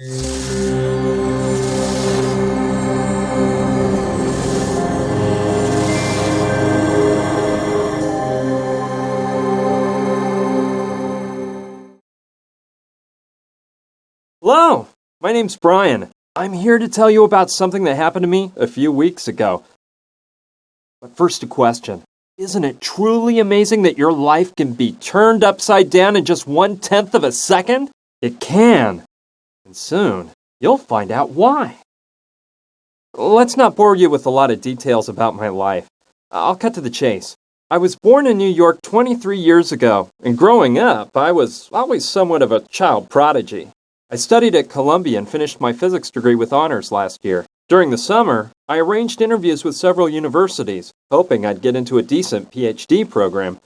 Hello, my name's Brian. I'm here to tell you about something that happened to me a few weeks ago. But first, a question. Isn't it truly amazing that your life can be turned upside down in just 1/10 of a second? It can. And soon, you'll find out why. Let's not bore you with a lot of details about my life. I'll cut to the chase. I was born in New York 23 years ago, and growing up, I was always somewhat of a child prodigy. I studied at Columbia and finished my physics degree with honors last year. During the summer, I arranged interviews with several universities, hoping I'd get into a decent PhD program.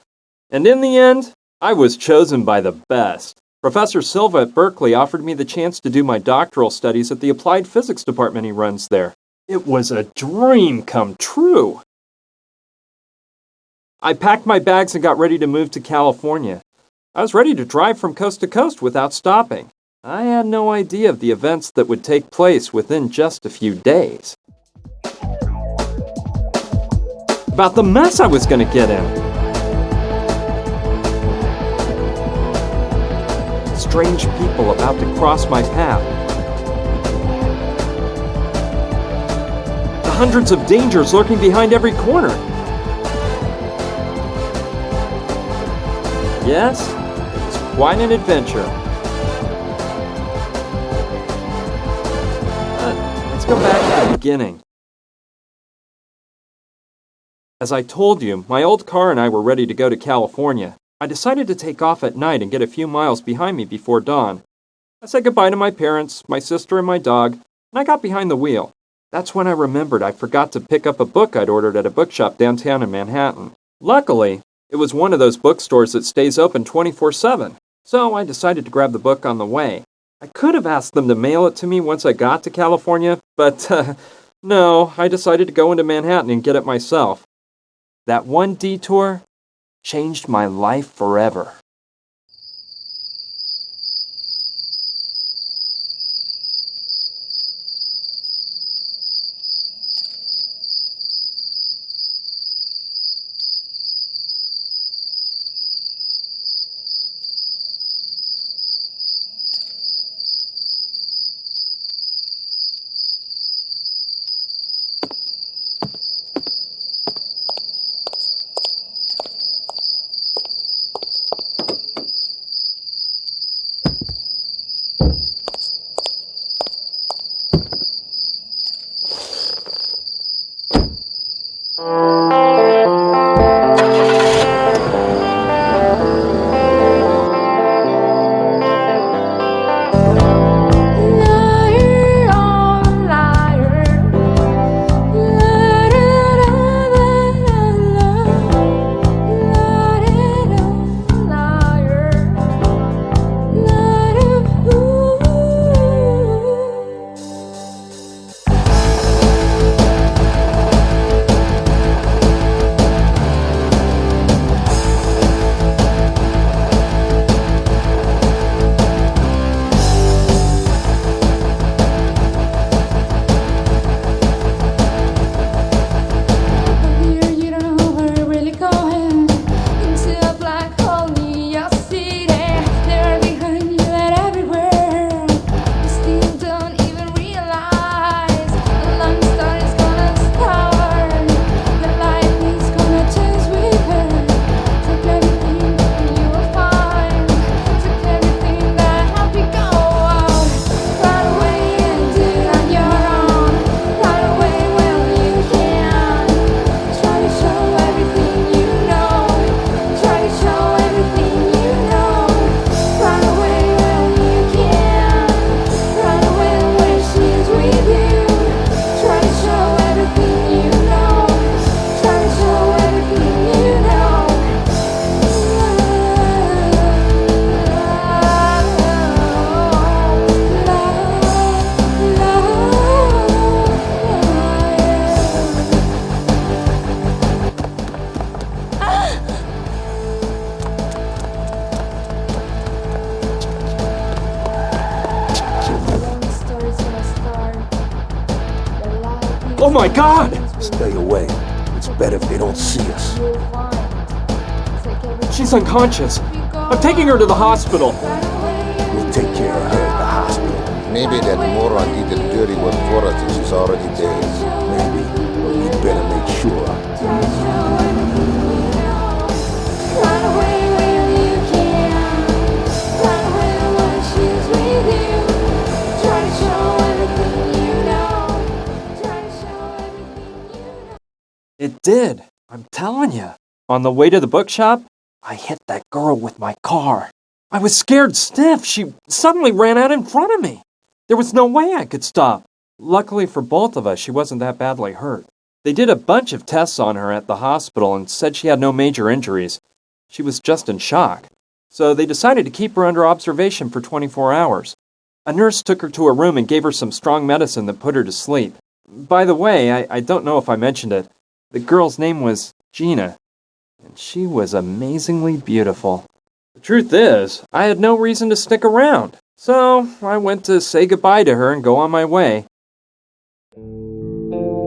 And in the end, I was chosen by the best. Professor Silva at Berkeley offered me the chance to do my doctoral studies at the applied physics department he runs there. It was a dream come true. I packed my bags and got ready to move to California. I was ready to drive from coast to coast without stopping. I had no idea of the events that would take place within just a few days. About the mess I was going to get in. Strange people about to cross my path. The hundreds of dangers lurking behind every corner. Yes, it was quite an adventure. Let's go back to the beginning. As I told you, my old car and I were ready to go to California. I decided to take off at night and get a few miles behind me before dawn. I said goodbye to my parents, my sister, and my dog, and I got behind the wheel. That's when I remembered I forgot to pick up a book I'd ordered at a bookshop downtown in Manhattan. Luckily, it was one of those bookstores that stays open 24/7, so I decided to grab the book on the way. I could have asked them to mail it to me once I got to California, but no, I decided to go into Manhattan and get it myself. That one detour changed my life forever. Oh my God! Stay away. It's better if they don't see us. She's unconscious. I'm taking her to the hospital. We'll take care of her at the hospital. Maybe that moron did the dirty work for us and she's already dead. Maybe, but we'd better make sure. It did. I'm telling you. On the way to the bookshop, I hit that girl with my car. I was scared stiff. She suddenly ran out in front of me. There was no way I could stop. Luckily for both of us, she wasn't that badly hurt. They did a bunch of tests on her at the hospital and said she had no major injuries. She was just in shock. So they decided to keep her under observation for 24 hours. A nurse took her to her room and gave her some strong medicine that put her to sleep. By the way, I don't know if I mentioned it. The girl's name was Gina, and she was amazingly beautiful. The truth is, I had no reason to stick around, so I went to say goodbye to her and go on my way.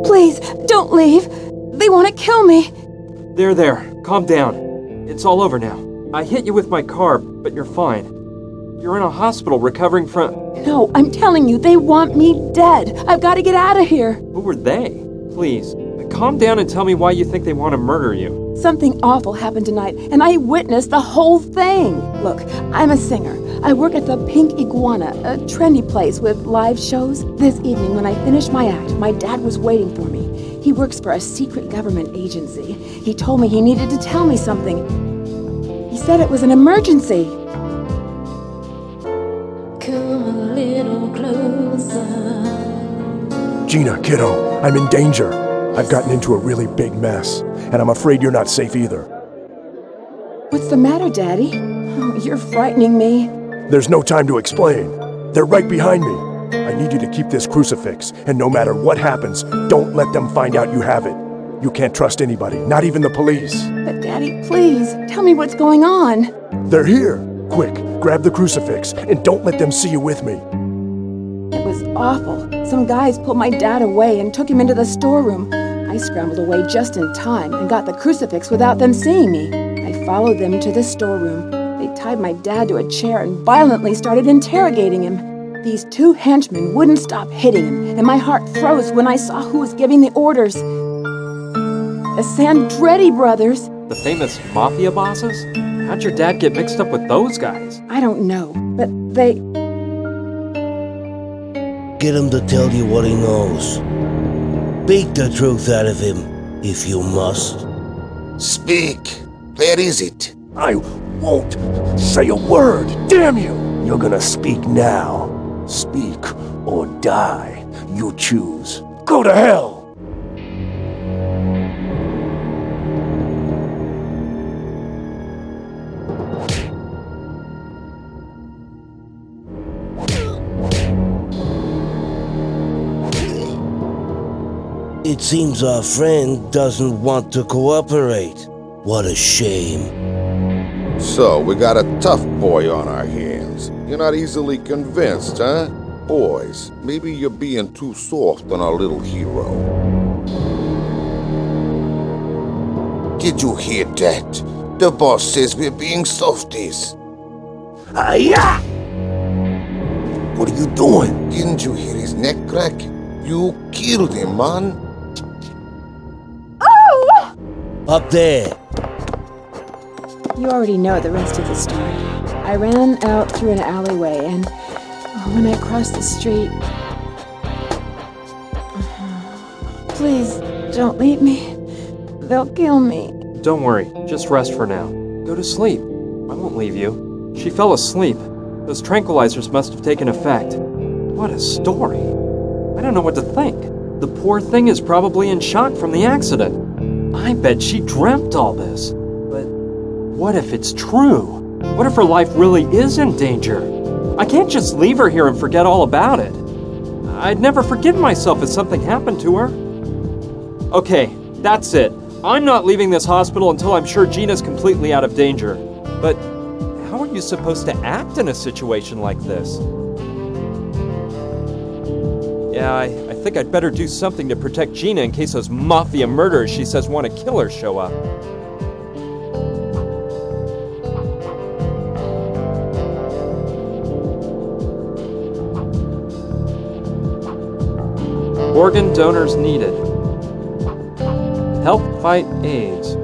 Please, don't leave. They want to kill me. There, calm down. It's all over now. I hit you with my car, but you're fine. You're in a hospital recovering from... No, I'm telling you, they want me dead. I've got to get out of here. Who were they? Please, calm down and tell me why you think they want to murder you. Something awful happened tonight, and I witnessed the whole thing. Look, I'm a singer. I work at the Pink Iguana, a trendy place with live shows. This evening, when I finished my act, my dad was waiting for me. He works for a secret government agency. He told me he needed to tell me something. He said it was an emergency. Come a little closer. Gina, kiddo, I'm in danger. I've gotten into a really big mess, and I'm afraid you're not safe either. What's the matter, Daddy? Oh, you're frightening me. There's no time to explain. They're right behind me. I need you to keep this crucifix, and no matter what happens, don't let them find out you have it. You can't trust anybody, not even the police. But Daddy, please, tell me what's going on. They're here. Quick, grab the crucifix, and don't let them see you with me. It was awful. Some guys pulled my dad away and took him into the storeroom. I scrambled away just in time and got the crucifix without them seeing me. I followed them to the storeroom. They tied my dad to a chair and violently started interrogating him. These two henchmen wouldn't stop hitting him, and my heart froze when I saw who was giving the orders. The Sandretti brothers. The famous mafia bosses? How'd your dad get mixed up with those guys? I don't know, but they... Get him to tell you what he knows. Beat the truth out of him, if you must. Speak. Where is it? I won't say a word. Damn you! You're gonna speak now. Speak or die. You choose. Go to hell! It seems our friend doesn't want to cooperate. What a shame. So, we got a tough boy on our hands. You're not easily convinced, huh? Boys, maybe you're being too soft on our little hero. Did you hear that? The boss says we're being softies. Hi-ya! What are you doing? Didn't you hear his neck crack? You killed him, man. Up there. You already know the rest of the story. I ran out through an alleyway, and when I crossed the street... Please, don't leave me. They'll kill me. Don't worry, just rest for now. Go to sleep. I won't leave you. She fell asleep. Those tranquilizers must have taken effect. What a story. I don't know what to think. The poor thing is probably in shock from the accident. I bet she dreamt all this. But what if it's true? What if her life really is in danger? I can't just leave her here and forget all about it. I'd never forgive myself if something happened to her. Okay, that's it. I'm not leaving this hospital until I'm sure Gina's completely out of danger. But how are you supposed to act in a situation like this? Yeah, I think I'd better do something to protect Gina in case those mafia murderers she says want to kill her show up. Organ donors needed. Help fight AIDS.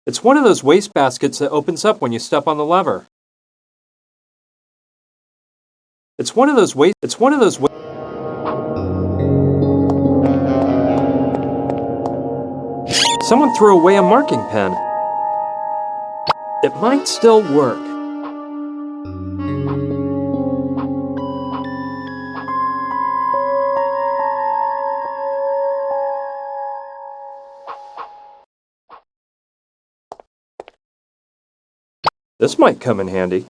It's one of those wastebaskets that opens up when you step on the lever. Someone threw away a marking pen. It might still work. This might come in handy.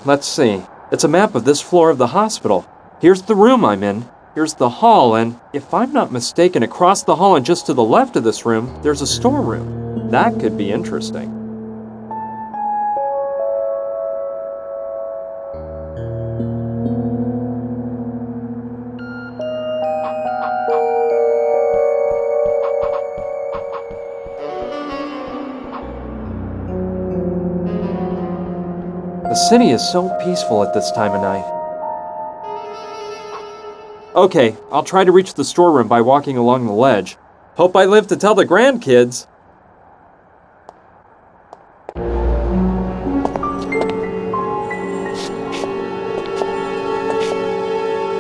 Let's see. It's a map of this floor of the hospital. Here's the room I'm in. Here's the hall, and if I'm not mistaken, across the hall and just to the left of this room, there's a storeroom. That could be interesting. The city is so peaceful at this time of night. Okay, I'll try to reach the storeroom by walking along the ledge. Hope I live to tell the grandkids.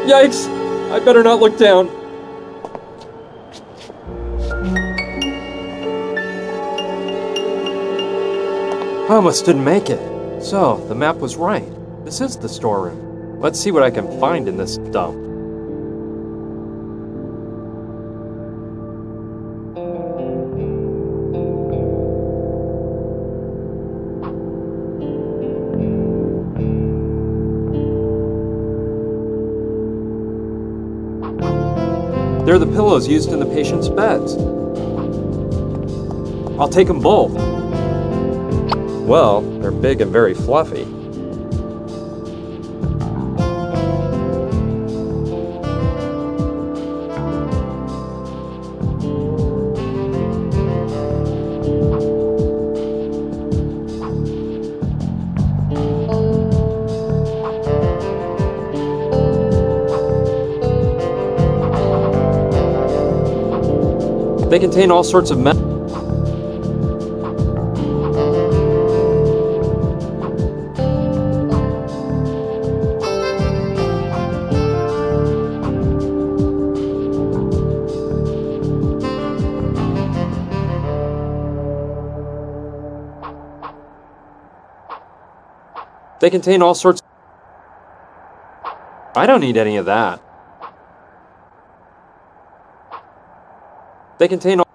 Yikes! I better not look down. I almost didn't make it. So, the map was right. This is the storeroom. Let's see what I can find in this dump. They're the pillows used in the patient's beds. I'll take them both. Well, they're big and very fluffy. They contain all sorts of They contain all sorts. I don't need any of that. They contain all.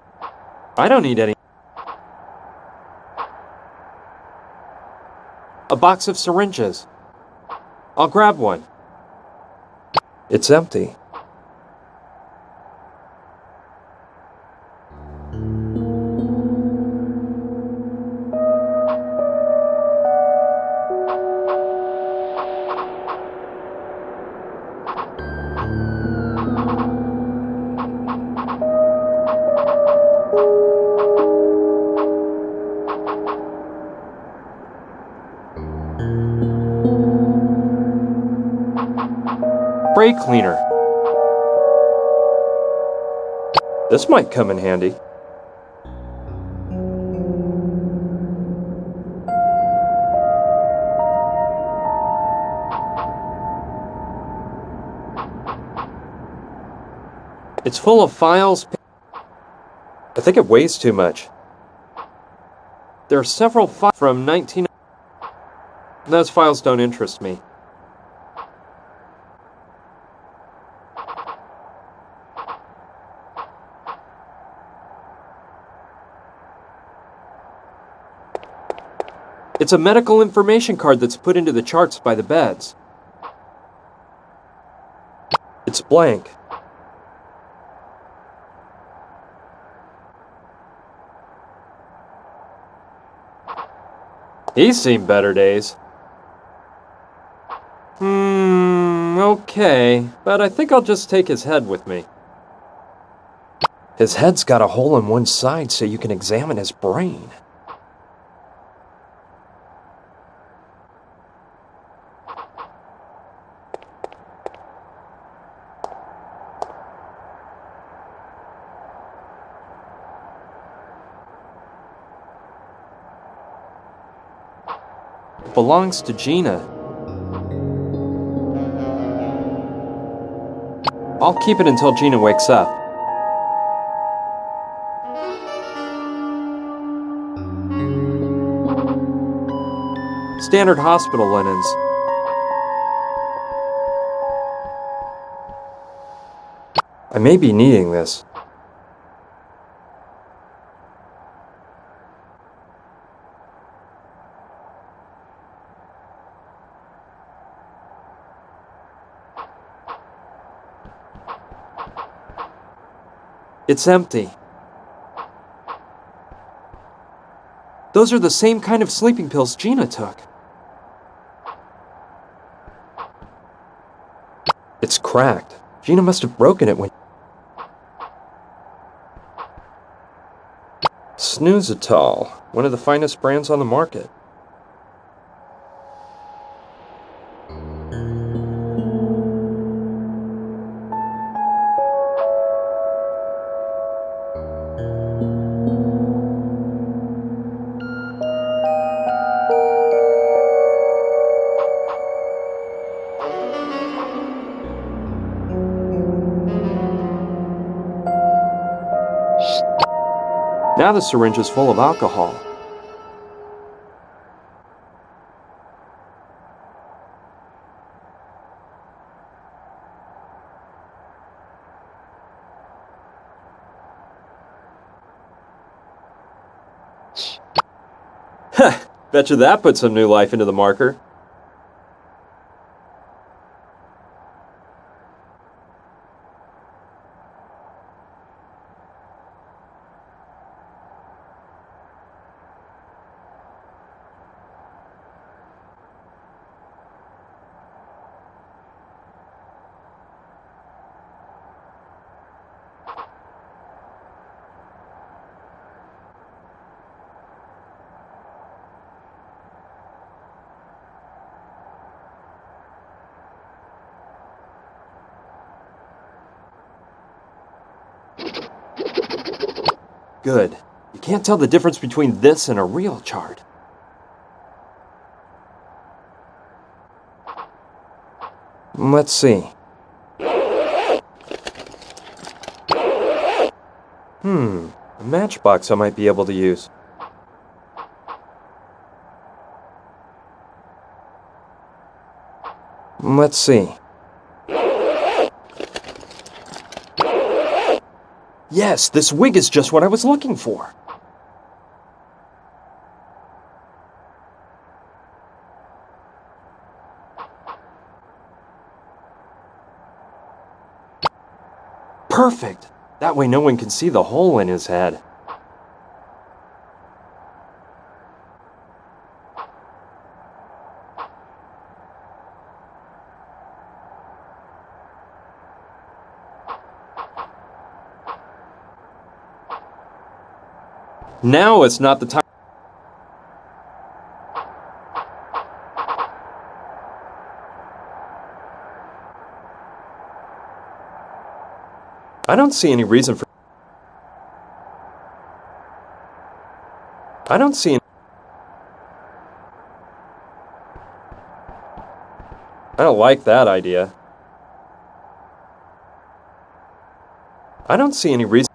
I don't need any. A box of syringes. I'll grab one. It's empty. Spray cleaner. This might come in handy. It's full of files. I think it weighs too much. There are several files from 19... Those files don't interest me. It's a medical information card that's put into the charts by the beds. It's blank. He's seen better days. Okay, but I think I'll just take his head with me. His head's got a hole in one side so you can examine his brain. It belongs to Gina. I'll keep it until Gina wakes up. Standard hospital linens. I may be needing this. It's empty. Those are the same kind of sleeping pills Gina took. It's cracked. Gina must have broken it when... Snoozitol, one of the finest brands on the market. Now the syringe is full of alcohol. Heh, betcha that put some new life into the marker. Good. You can't tell the difference between this and a real chart. Let's see. A matchbox I might be able to use. Let's see. Yes, this wig is just what I was looking for. Perfect. That way no one can see the hole in his head. Now it's not the time. I don't see any reason for... I don't see any... I don't like that idea. I don't see any reason...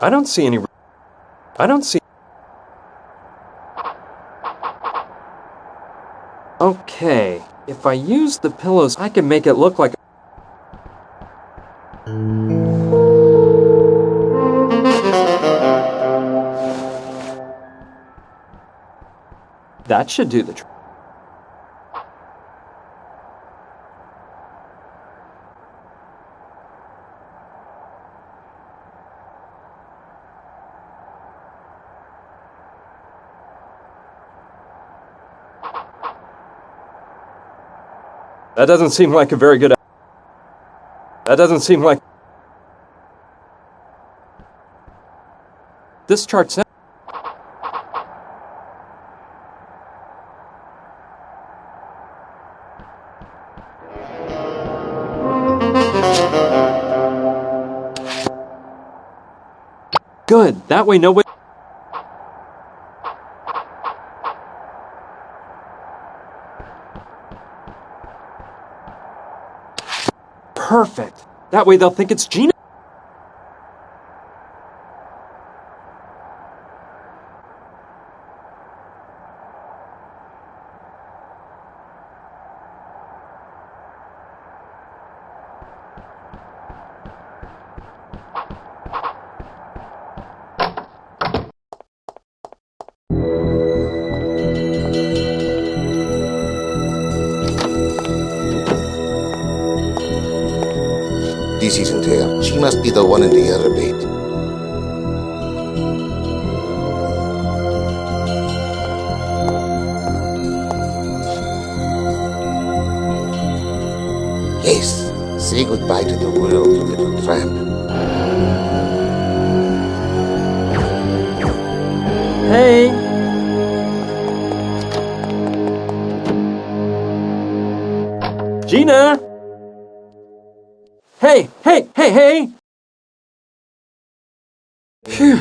I don't see any... I don't see... Okay, if I use the pillows, I can make it look like... That should do the trick. That doesn't seem like a very good... That doesn't seem like... This chart says... Good, that way nobody... Perfect. That way they'll think it's Gina. This isn't her. She must be the one in the elevator. Yes. Say goodbye to the world, you little tramp. Hey! Gina! Hey! Hey! Hey! Hey! Phew.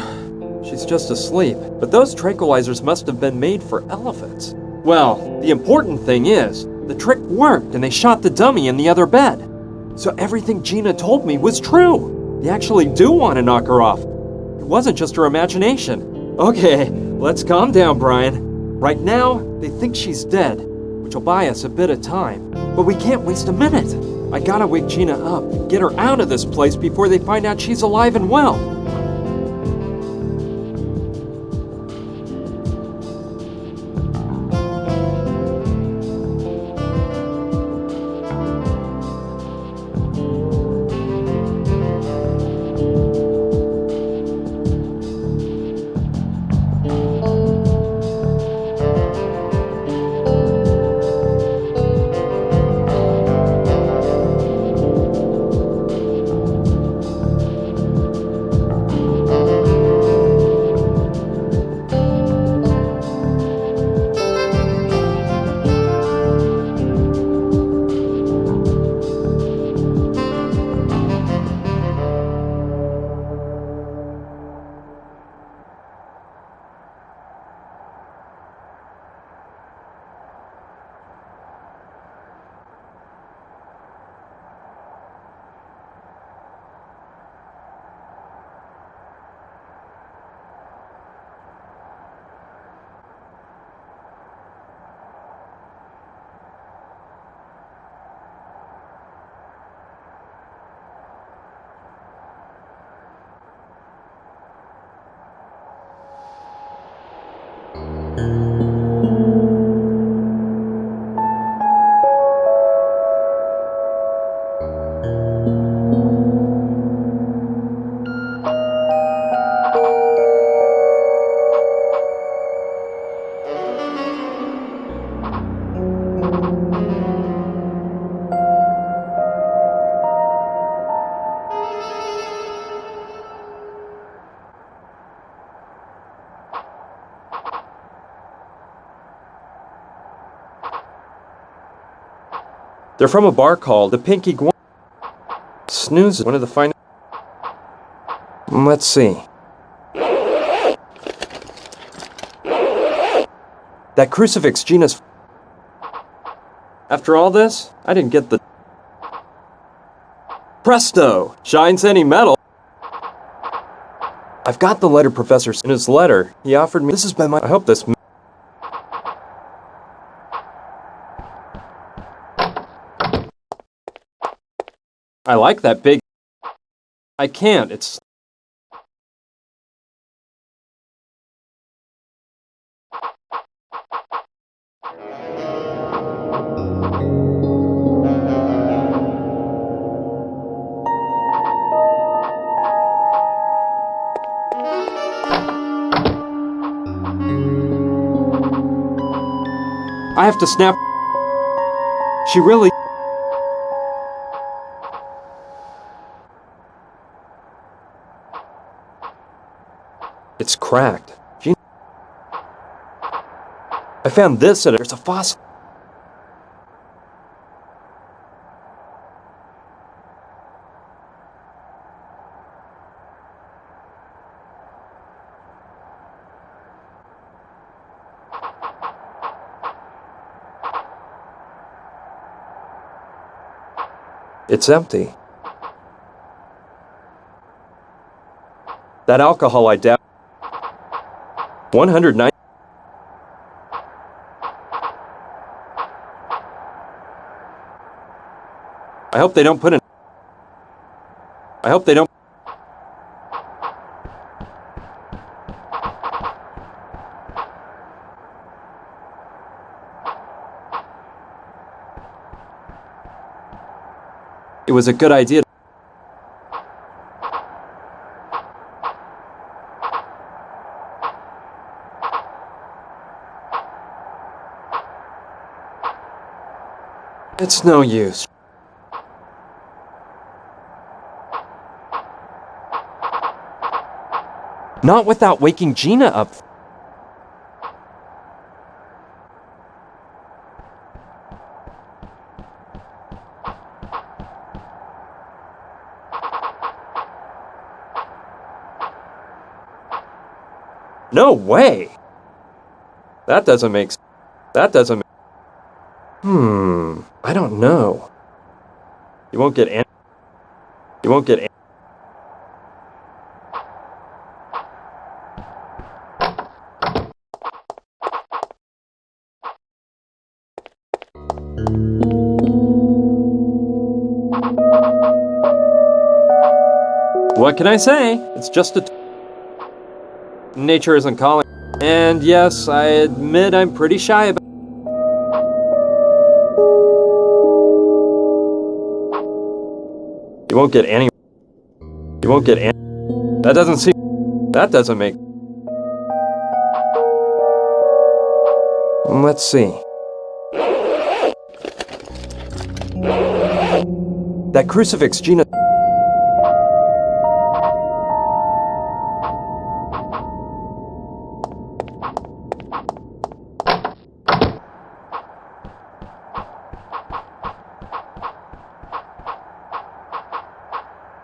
She's just asleep. But those tranquilizers must have been made for elephants. Well, the important thing is, the trick worked and they shot the dummy in the other bed. So everything Gina told me was true. They actually do want to knock her off. It wasn't just her imagination. Okay, let's calm down, Brian. Right now, they think she's dead, which will buy us a bit of time. But we can't waste a minute. I gotta wake Gina up and get her out of this place before they find out she's alive and well. They're from a bar called the Pink Iguana. Snooze is one of the finest. Let's see. That crucifix Gina's... After all this, I didn't get the... Presto! Shines any metal. I've got the letter, Professor. In his letter, he offered me. This has been my. I hope this. I like that big. I can't. It's. I have to snap. She really. It's cracked. I found this at. There's a fossil. It's empty. That alcohol I down. 109. I hope they don't put in. I hope they don't. It was a good idea. It's no use. Not without waking Gina up. No way! That doesn't make sense. That doesn't make. I don't know. You won't get any. You won't get any. What can I say? It's just a. Nature isn't calling. And yes, I admit I'm pretty shy about. You won't get any. You won't get any. That doesn't seem. That doesn't make. Let's see. That crucifix, Gina.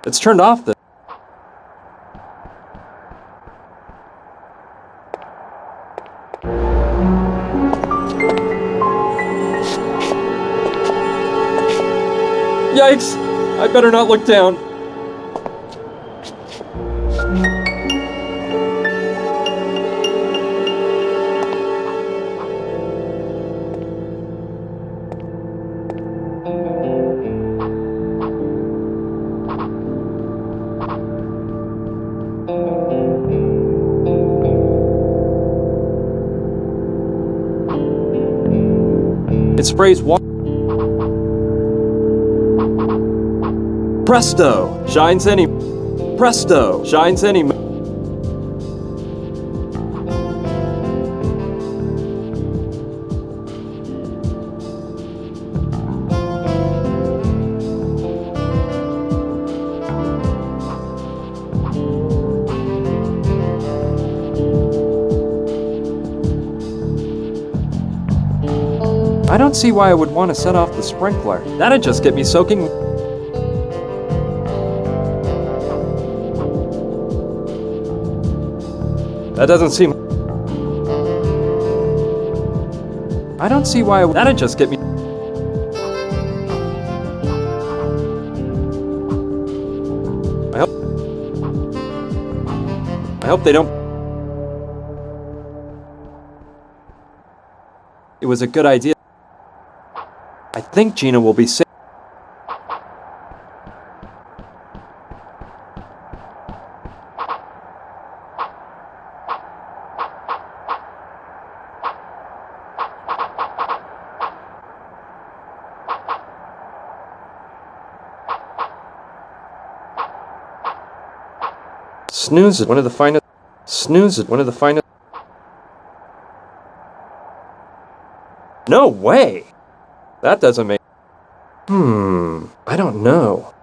It's turned off. Yikes! I better not look down. It sprays water. Presto! Shines any. Presto! Shines any. I don't see why I would want to set off the sprinkler. That'd just get me soaking. That doesn't seem. I don't see why that'd just get me. I hope. hope they don't... It was a good idea. I think Gina will be safe. Snooze is one of the finest. Snooze is one of the finest. No way! That doesn't make... I don't know.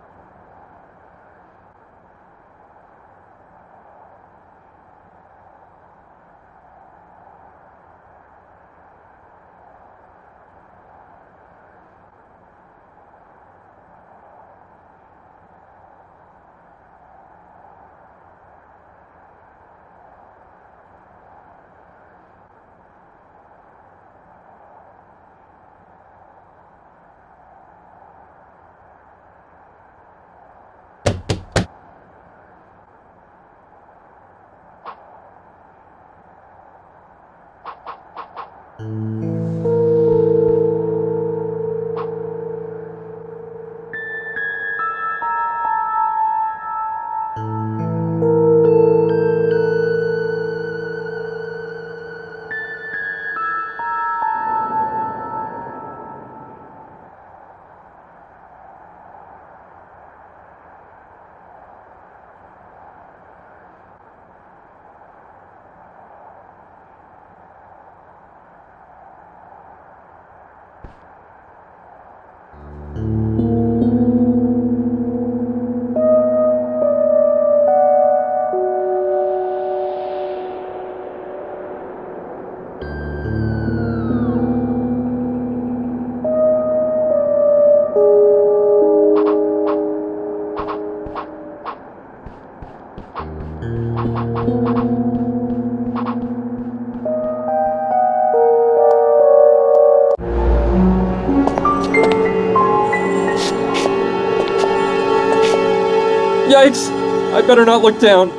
Yikes! I better not look down.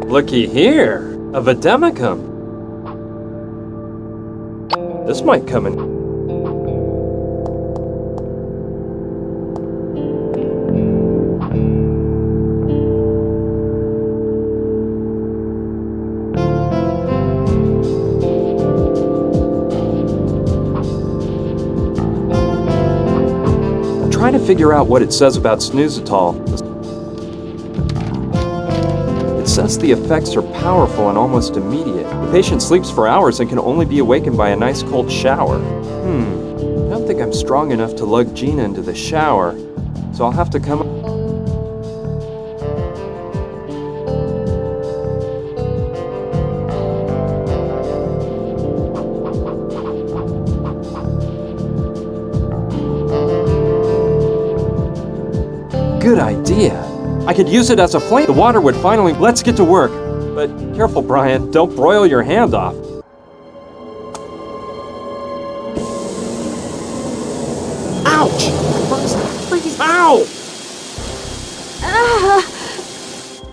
Looky here, a vademecum. This might come in. Trying to figure out what it says about snoozitol. It says the effects are powerful and almost immediate. The patient sleeps for hours and can only be awakened by a nice cold shower. I don't think I'm strong enough to lug Gina into the shower, so I'll have to come... Good idea. I could use it as a flame. The water would finally... Let's get to work. But careful, Brian. Don't broil your hand off. Ouch! Please. Ow!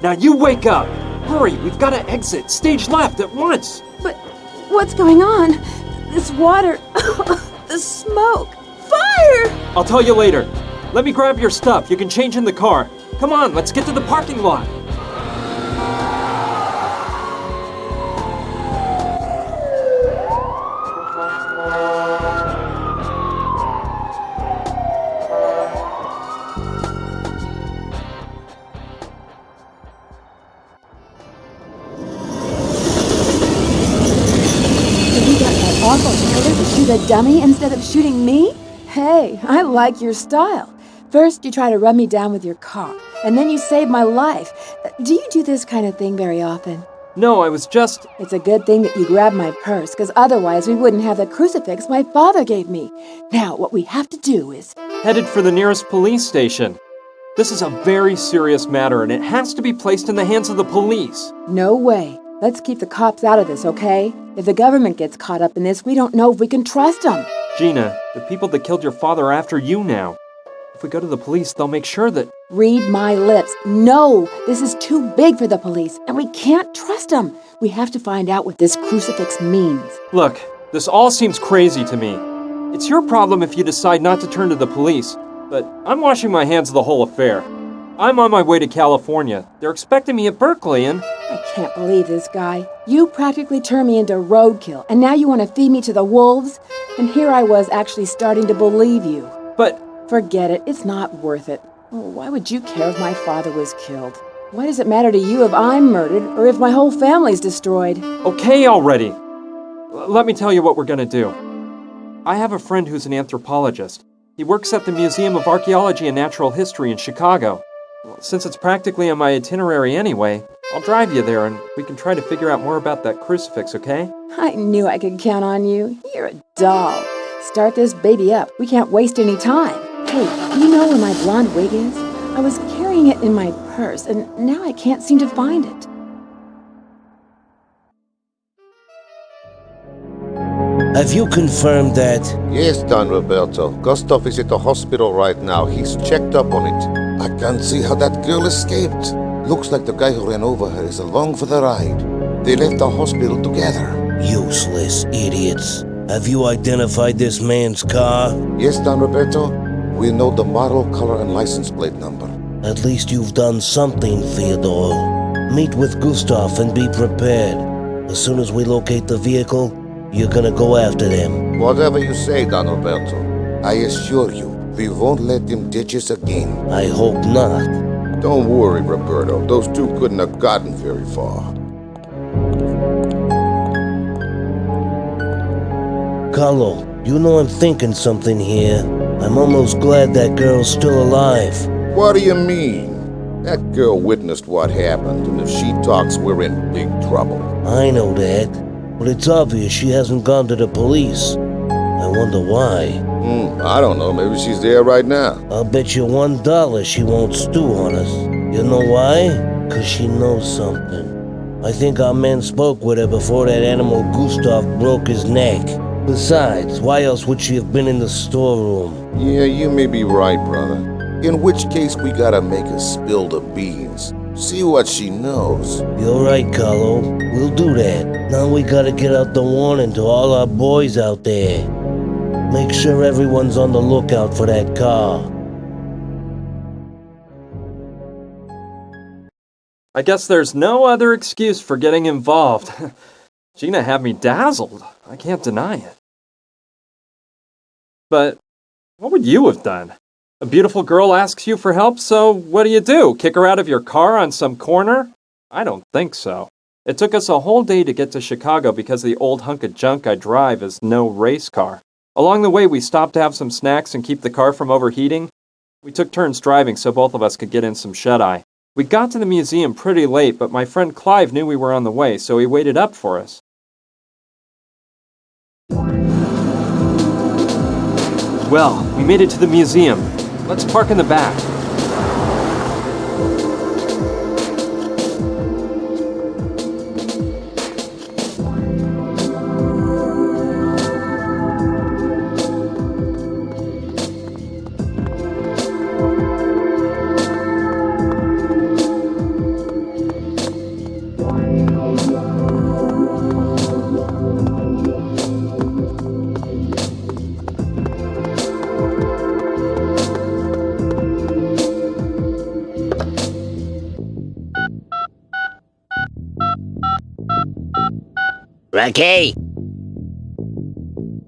Now you wake up. Hurry, we've got to exit. Stage left at once. But what's going on? This water... the smoke... Fire! I'll tell you later. Let me grab your stuff. You can change in the car. Come on, let's get to the parking lot. So you got that awful killer to shoot a dummy instead of shooting me? Hey, I like your style. First, you try to run me down with your car, and then you save my life. Do you do this kind of thing very often? No, I was just... It's a good thing that you grabbed my purse, because otherwise we wouldn't have the crucifix my father gave me. Now, what we have to do is... headed for the nearest police station. This is a very serious matter, and it has to be placed in the hands of the police. No way. Let's keep the cops out of this, okay? If the government gets caught up in this, we don't know if we can trust them. Gina, the people that killed your father are after you now. If we go to the police, they'll make sure that... Read my lips. No, this is too big for the police, and we can't trust them. We have to find out what this crucifix means. Look, this all seems crazy to me. It's your problem if you decide not to turn to the police, but I'm washing my hands of the whole affair. I'm on my way to California. They're expecting me at Berkeley, and... I can't believe this guy. You practically turned me into roadkill, and now you want to feed me to the wolves? And here I was actually starting to believe you. But... Forget it. It's not worth it. Why would you care if my father was killed? Why does it matter to you if I'm murdered or if my whole family's destroyed? Okay already. Let me tell you what we're gonna do. I have a friend who's an anthropologist. He works at the Museum of Archaeology and Natural History in Chicago. Well, since it's practically on my itinerary anyway, I'll drive you there and we can try to figure out more about that crucifix, okay? I knew I could count on you. You're a doll. Start this baby up. We can't waste any time. Hey, do you know where my blonde wig is? I was carrying it in my purse, and now I can't seem to find it. Have you confirmed that? Yes, Don Roberto. Gustav is at the hospital right now. He's checked up on it. I can't see how that girl escaped. Looks like the guy who ran over her is along for the ride. They left the hospital together. Useless idiots. Have you identified this man's car? Yes, Don Roberto. We know the model, color, and license plate number. At least you've done something, Theodore. Meet with Gustav and be prepared. As soon as we locate the vehicle, you're gonna go after them. Whatever you say, Don Roberto. I assure you, we won't let them ditch us again. I hope not. Don't worry, Roberto. Those two couldn't have gotten very far. Carlo, you know I'm thinking something here. I'm almost glad that girl's still alive. What do you mean? That girl witnessed what happened, and if she talks, we're in big trouble. I know that, but it's obvious she hasn't gone to the police. I wonder why. I don't know. Maybe she's there right now. I'll bet you $1 she won't stew on us. You know why? 'Cause she knows something. I think our men spoke with her before that animal Gustav broke his neck. Besides, why else would she have been in the storeroom? Yeah, you may be right, brother. In which case, we gotta make her spill the beans. See what she knows. You're right, Carlo. We'll do that. Now we gotta get out the warning to all our boys out there. Make sure everyone's on the lookout for that car. I guess there's no other excuse for getting involved. Gina had me dazzled. I can't deny it. But what would you have done? A beautiful girl asks you for help, so what do? Kick her out of your car on some corner? I don't think so. It took us a whole day to get to Chicago because the old hunk of junk I drive is no race car. Along the way, we stopped to have some snacks and keep the car from overheating. We took turns driving so both of us could get in some shut-eye. We got to the museum pretty late, but my friend Clive knew we were on the way, so he waited up for us. Well, we made it to the museum. Let's park in the back. Ricky?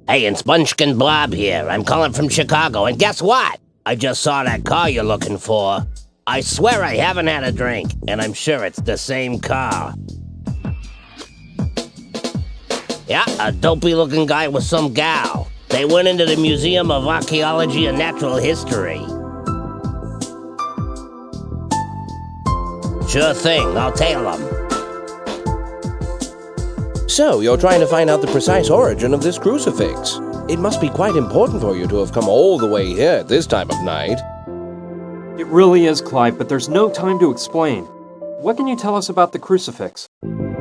Hey, it's Munchkin Bob here. I'm calling from Chicago, and guess what? I just saw that car you're looking for. I swear I haven't had a drink, and I'm sure it's the same car. Yeah, a dopey-looking guy with some gal. They went into the Museum of Archaeology and Natural History. Sure thing, I'll tail them. So, you're trying to find out the precise origin of this crucifix. It must be quite important for you to have come all the way here at this time of night. It really is, Clive, but there's no time to explain. What can you tell us about the crucifix?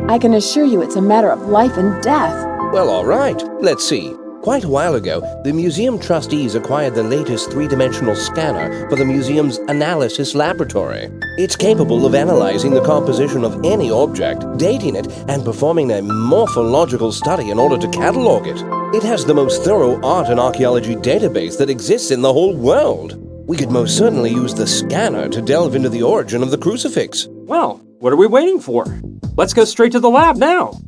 I can assure you it's a matter of life and death. Well, all right. Let's see. Quite a while ago, the museum trustees acquired the latest three-dimensional scanner for the museum's analysis laboratory. It's capable of analyzing the composition of any object, dating it, and performing a morphological study in order to catalog it. It has the most thorough art and archaeology database that exists in the whole world. We could most certainly use the scanner to delve into the origin of the crucifix. Well, what are we waiting for? Let's go straight to the lab now.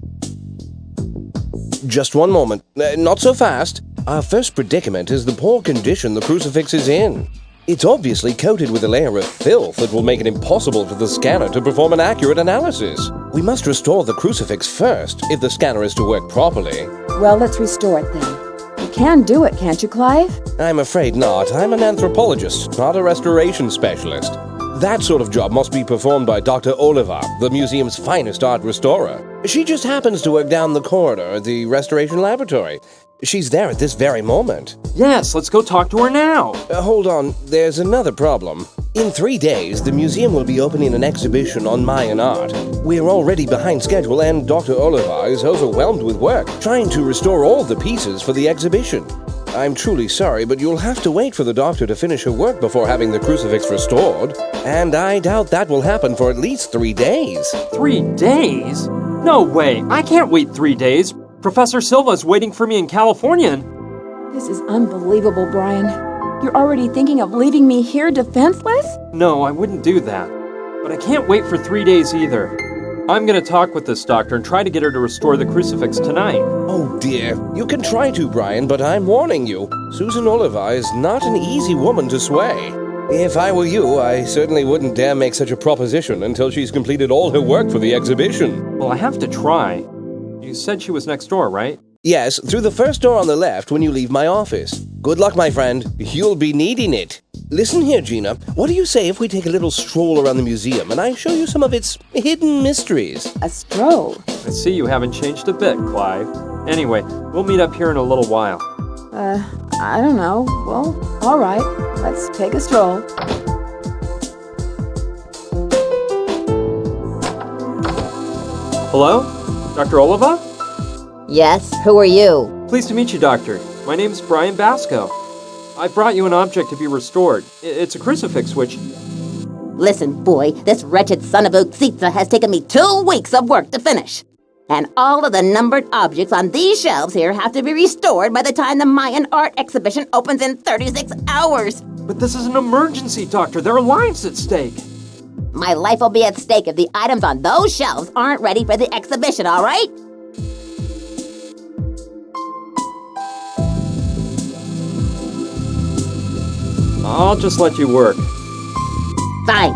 Just one moment. Not so fast. Our first predicament is the poor condition the crucifix is in. It's obviously coated with a layer of filth that will make it impossible for the scanner to perform an accurate analysis. We must restore the crucifix first, if the scanner is to work properly. Well, let's restore it then. You can do it, can't you, Clive? I'm afraid not. I'm an anthropologist, not a restoration specialist. That sort of job must be performed by Dr. Oliver, the museum's finest art restorer. She just happens to work down the corridor at the restoration laboratory. She's there at this very moment. Yes, let's go talk to her now. Hold on, there's another problem. In 3 days, the museum will be opening an exhibition on Mayan art. We're already behind schedule, and Dr. Oliver is overwhelmed with work, trying to restore all the pieces for the exhibition. I'm truly sorry, but you'll have to wait for the doctor to finish her work before having the crucifix restored. And I doubt that will happen for at least 3 days. 3 days? No way. I can't wait 3 days. Professor Silva's waiting for me in California. This is unbelievable, Brian. You're already thinking of leaving me here defenseless? No, I wouldn't do that. But I can't wait for 3 days either. I'm going to talk with this doctor and try to get her to restore the crucifix tonight. Oh dear. You can try to, Brian, but I'm warning you. Susan Oliver is not an easy woman to sway. If I were you, I certainly wouldn't dare make such a proposition until she's completed all her work for the exhibition. Well, I have to try. You said she was next door, right? Yes, through the first door on the left when you leave my office. Good luck, my friend. You'll be needing it. Listen here, Gina. What do you say if we take a little stroll around the museum and I show you some of its hidden mysteries? A stroll? I see you haven't changed a bit, Clive. Anyway, we'll meet up here in a little while. I don't know. Well, all right. Let's take a stroll. Hello? Dr. Oliva? Yes, who are you? Pleased to meet you, Doctor. My name's Brian Basco. I brought you an object to be restored. It's a crucifix, which... Listen, boy, this wretched son of a Utsitsa has taken me 2 weeks of work to finish. And all of the numbered objects on these shelves here have to be restored by the time the Mayan art exhibition opens in 36 hours. But this is an emergency, Doctor. There are lives at stake. My life will be at stake if the items on those shelves aren't ready for the exhibition, all right? I'll just let you work. Fine.